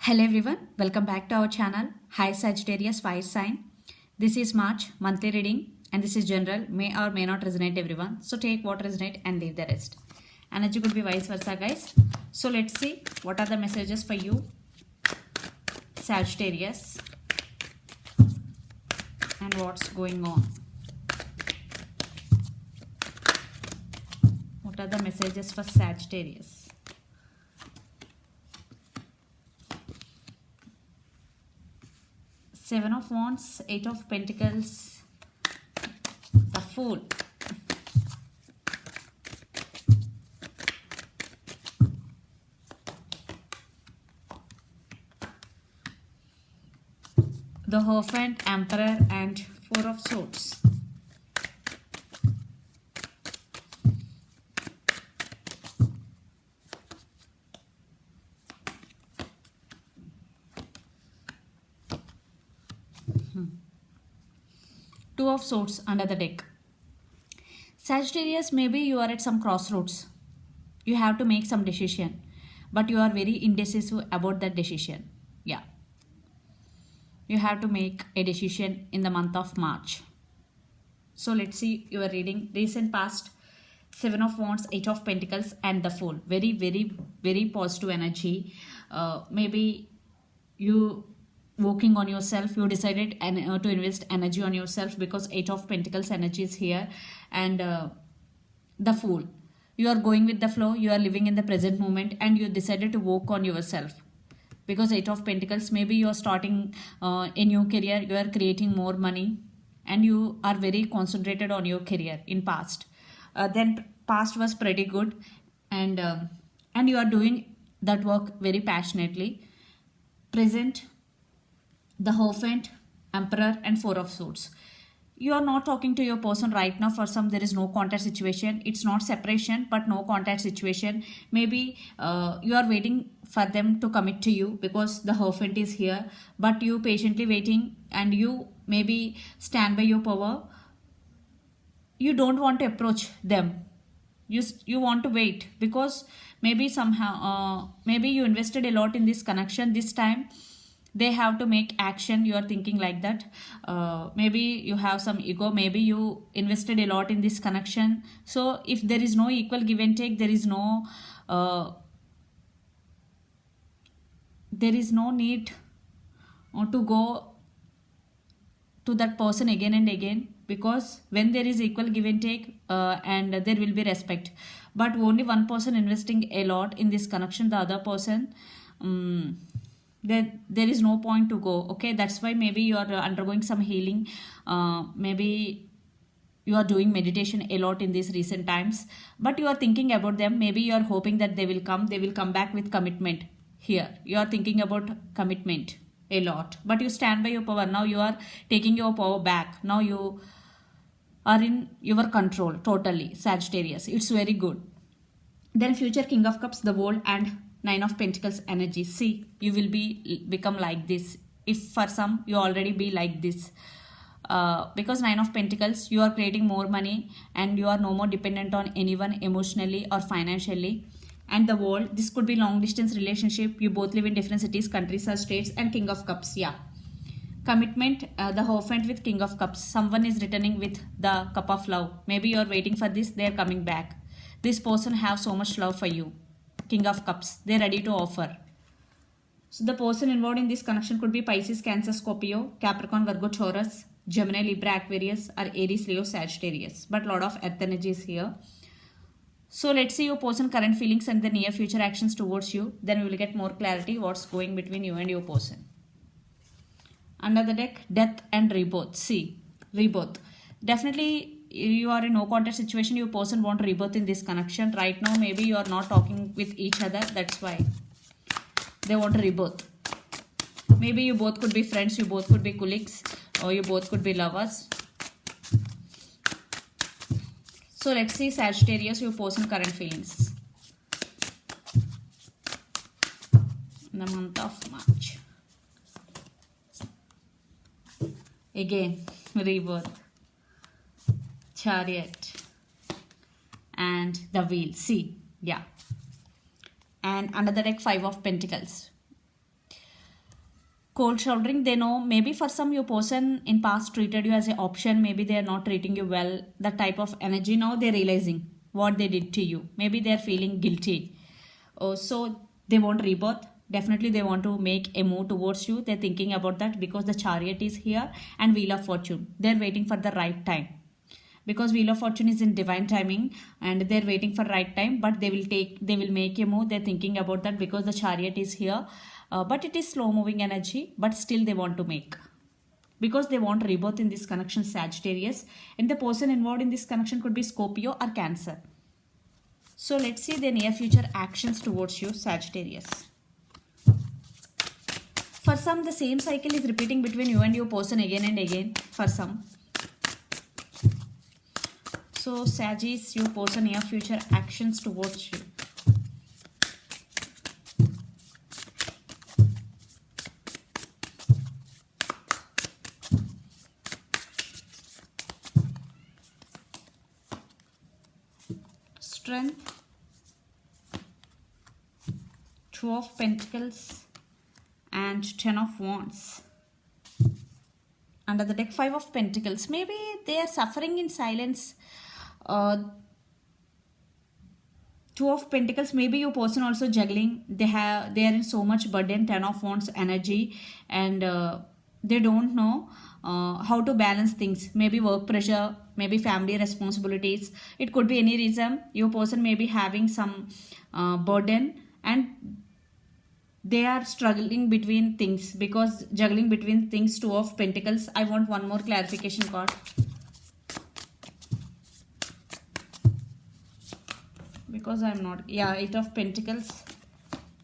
Hello everyone, welcome back to our channel. Hi Sagittarius fire sign. This is March monthly reading and this is general, may or may not resonate everyone. So take what resonate and leave the rest. Energy could be vice versa guys. So let's see what are the messages for you Sagittarius and what's going on. What are the messages for Sagittarius? Seven of Wands, Eight of Pentacles, the Fool. The Hierophant, Emperor and Four of Swords. Two of Swords under the deck. Sagittarius, maybe you are at some crossroads. You have to make some decision, but you are very indecisive about that decision. Yeah. You have to make a decision in the month of March. So let's see your reading. Recent past, Seven of Wands, Eight of Pentacles and the Fool. Very, very, very positive energy. Maybe you working on yourself, you decided to invest energy on yourself because Eight of Pentacles energy is here and the Fool. You are going with the flow, you are living in the present moment and you decided to work on yourself because Eight of Pentacles, maybe you are starting a new career, you are creating more money and you are very concentrated on your career in past. Then past was pretty good and you are doing that work very passionately. Present, the Hierophant, Emperor and Four of Swords. You are not talking to your person right now. For some, there is no contact situation. It's not separation, but no contact situation. Maybe you are waiting for them to commit to you because the Hierophant is here, but you patiently waiting and you maybe stand by your power. You don't want to approach them. You want to wait because maybe somehow, maybe you invested a lot in this connection this time. They have to make action. You are thinking like that. Maybe you have some ego, maybe you invested a lot in this connection. So if there is no equal give and take, there is no need to go to that person again and again, because when there is equal give and take and there will be respect, but only one person investing a lot in this connection, the other person there is no point to go. Okay, that's why maybe you are undergoing some healing. Maybe you are doing meditation a lot in these recent times, but you are thinking about them. Maybe you are hoping that they will come back with commitment. Here you are thinking about commitment a lot, but you stand by your power. Now you are taking your power back. Now you are in your control totally, Sagittarius. It's very good. Then future King of Cups, the World and Nine of Pentacles energy. See, you will become like this. If for some you already be like this, because Nine of Pentacles, you are creating more money and you are no more dependent on anyone emotionally or financially. And the World, this could be long distance relationship. You both live in different cities, countries or states. And King of Cups, yeah, commitment, the Hierophant with King of Cups. Someone is returning with the cup of love. Maybe you are waiting for this, they are coming back. This person have so much love for you. King of Cups, they're ready to offer. So the person involved in this connection could be Pisces, Cancer, Scorpio, Capricorn, Virgo, Taurus, Gemini, Libra, Aquarius or Aries, Leo, Sagittarius. But lot of earth energy is here. So let's see your person current feelings and the near future actions towards you. Then we will get more clarity what's going between you and your person. Under the deck, Death and Rebirth. See, rebirth. Definitely you are in no contact situation. Your person want rebirth in this connection. Right now maybe you are not talking with each other. That's why they want rebirth. Maybe you both could be friends. You both could be colleagues. Or you both could be lovers. So let's see Sagittarius, your person current feelings in the month of March. Again, rebirth, Chariot and the Wheel. See, yeah. And another deck, Five of Pentacles. Cold shouldering, they know maybe for some your person in past treated you as an option, maybe they are not treating you well, that type of energy. Now they're realizing what they did to you, maybe they're feeling guilty. So they want rebirth, definitely they want to make a move towards you, they're thinking about that because the chariot is here and wheel of fortune, they're waiting for the right time, because wheel of fortune is in divine timing and they're waiting for right time, but they will make a move, they're thinking about that because the chariot is here. But it is slow moving energy, but still they want to make, because they want rebirth in this connection, Sagittarius, and the person involved in this connection could be Scorpio or Cancer. So let's see the near future actions towards you, Sagittarius. For some, the same cycle is repeating between you and your person again and again for some. So Sagittarius, your person near future actions towards you. Strength, Two of Pentacles and Ten of Wands. Under the deck, Five of Pentacles. Maybe they are suffering in silence. Two of Pentacles, maybe your person also juggling. They are in so much burden, Ten of Wands energy, and they don't know how to balance things. Maybe work pressure, maybe family responsibilities. It could be any reason. Your person may be having some burden and they are struggling between things, because juggling between things. Two of Pentacles. I want one more clarification card. Because I'm not, yeah, Eight of Pentacles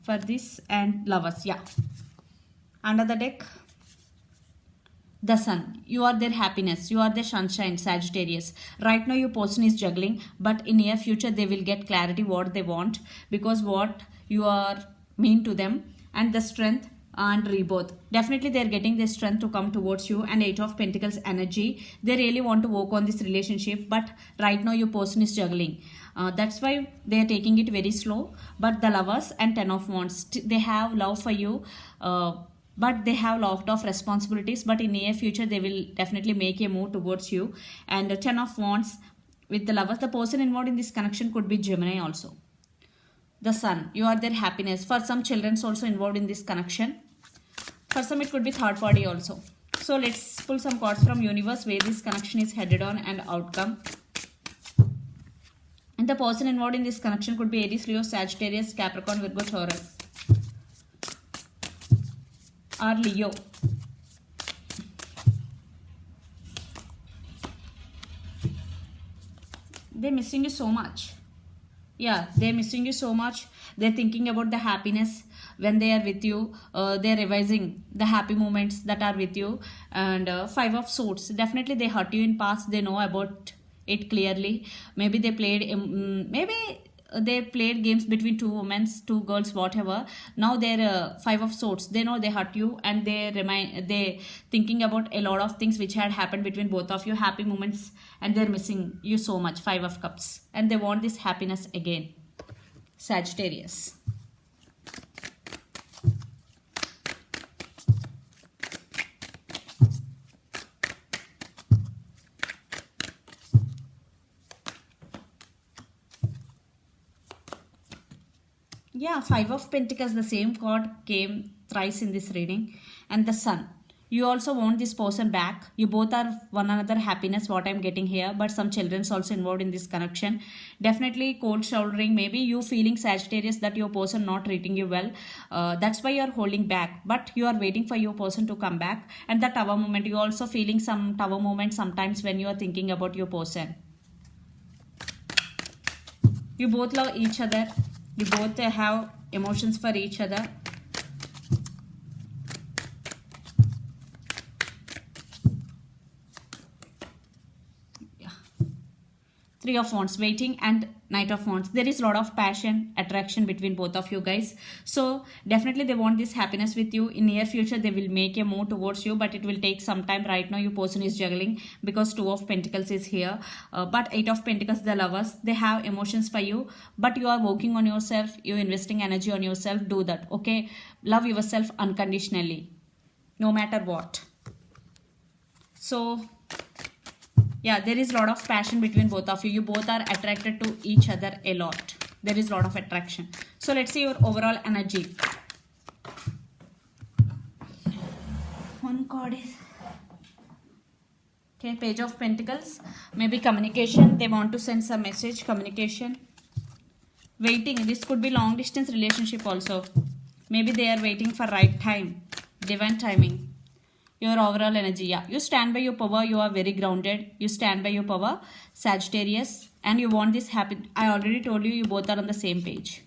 for this, and Lovers, yeah. Under the deck, the Sun. You are their happiness, you are their sunshine, Sagittarius. Right now your person is juggling, but in near future they will get clarity what they want, because what you are mean to them. And the Strength and Rebirth, definitely they're getting their strength to come towards you. And Eight of Pentacles energy, they really want to work on this relationship, but right now your person is juggling. That's why they are taking it very slow. But the Lovers and Ten of Wands, they have love for you, but they have lot of responsibilities, but in near future they will definitely make a move towards you. And Ten of Wands with the Lovers, the person involved in this connection could be Gemini also. The Sun, you are their happiness. For some, children's also involved in this connection. For some, it could be third party also. So let's pull some cards from universe where this connection is headed on and outcome. And the person involved in this connection could be Aries, Leo, Sagittarius, Capricorn, Virgo, Taurus, or Leo. They're missing you so much. Yeah, they're missing you so much. They're thinking about the happiness when they are with you. They're revising the happy moments that are with you. And Five of Swords, definitely they hurt you in past. They know about it clearly. Maybe they played games between two women, two girls, whatever. Now they're Five of Swords, they know they hurt you, and they thinking about a lot of things which had happened between both of you, happy moments, and they're missing you so much. Five of Cups, and they want this happiness again, Sagittarius. Yeah, Five of Pentacles, the same card came thrice in this reading. And the Sun. You also want this person back. You both are one another happiness, what I'm getting here. But some children's also involved in this connection. Definitely cold shouldering. Maybe you feeling, Sagittarius, that your person not treating you well. That's why you're holding back. But you are waiting for your person to come back. And the Tower moment, you also feeling some Tower moment sometimes when you are thinking about your person. You both love each other. You both have emotions for each other. Yeah. Three of Wands, waiting, and Knight of Wands. There is a lot of passion, attraction between both of you guys. So definitely they want this happiness with you. In near future, they will make a move towards you, but it will take some time. Right now, your person is juggling because Two of Pentacles is here. But Eight of Pentacles, the Lovers, they have emotions for you, but you are working on yourself. You're investing energy on yourself. Do that, okay? Love yourself unconditionally. no matter what. So yeah, there is a lot of passion between both of you. You both are attracted to each other a lot. There is a lot of attraction. So let's see your overall energy. One card is, okay, Page of Pentacles. Maybe communication. They want to send some message. Communication. Waiting. This could be long distance relationship also. Maybe they are waiting for right time. Divine timing. Your overall energy. Yeah, you stand by your power. You are very grounded. You stand by your power, Sagittarius, and you want this happen. I already told you, you both are on the same page.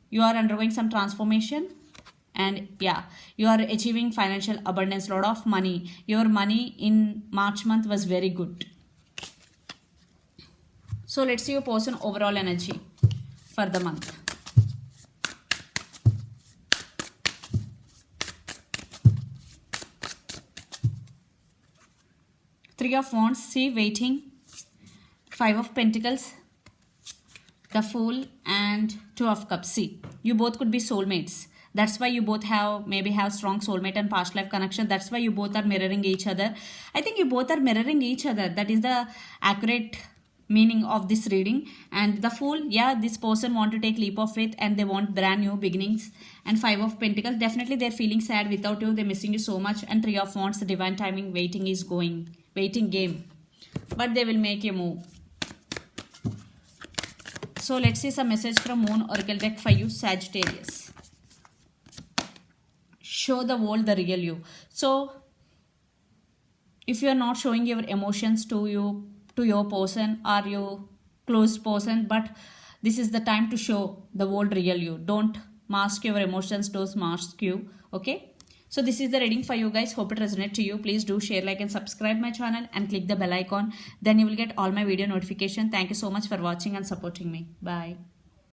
You are undergoing some transformation, and yeah, you are achieving financial abundance, lot of money. Your money in March month was very good. So let's see your person overall energy for the month. Three of Wands, see, waiting. Five of Pentacles, the Fool, and Two of Cups. See, you both could be soulmates. That's why you both maybe have strong soulmate and past life connection. That's why you both are mirroring each other. I think you both are mirroring each other. That is the accurate meaning of this reading. And the Fool, yeah, this person want to take leap of faith and they want brand new beginnings. And Five of Pentacles, definitely they're feeling sad without you. They're missing you so much. And Three of Wands, the divine timing, waiting is going. Waiting game. But they will make a move. So let's see some message from Moon Oracle deck for you, Sagittarius. Show the world the real you. So if you are not showing your emotions to your person or your close person, but this is the time to show the world real you. Don't mask your emotions, don't mask you. Okay. So this is the reading for you guys. Hope it resonates to you. Please do share, like and subscribe my channel and click the bell icon. Then you will get all my video notification. Thank you so much for watching and supporting me. Bye.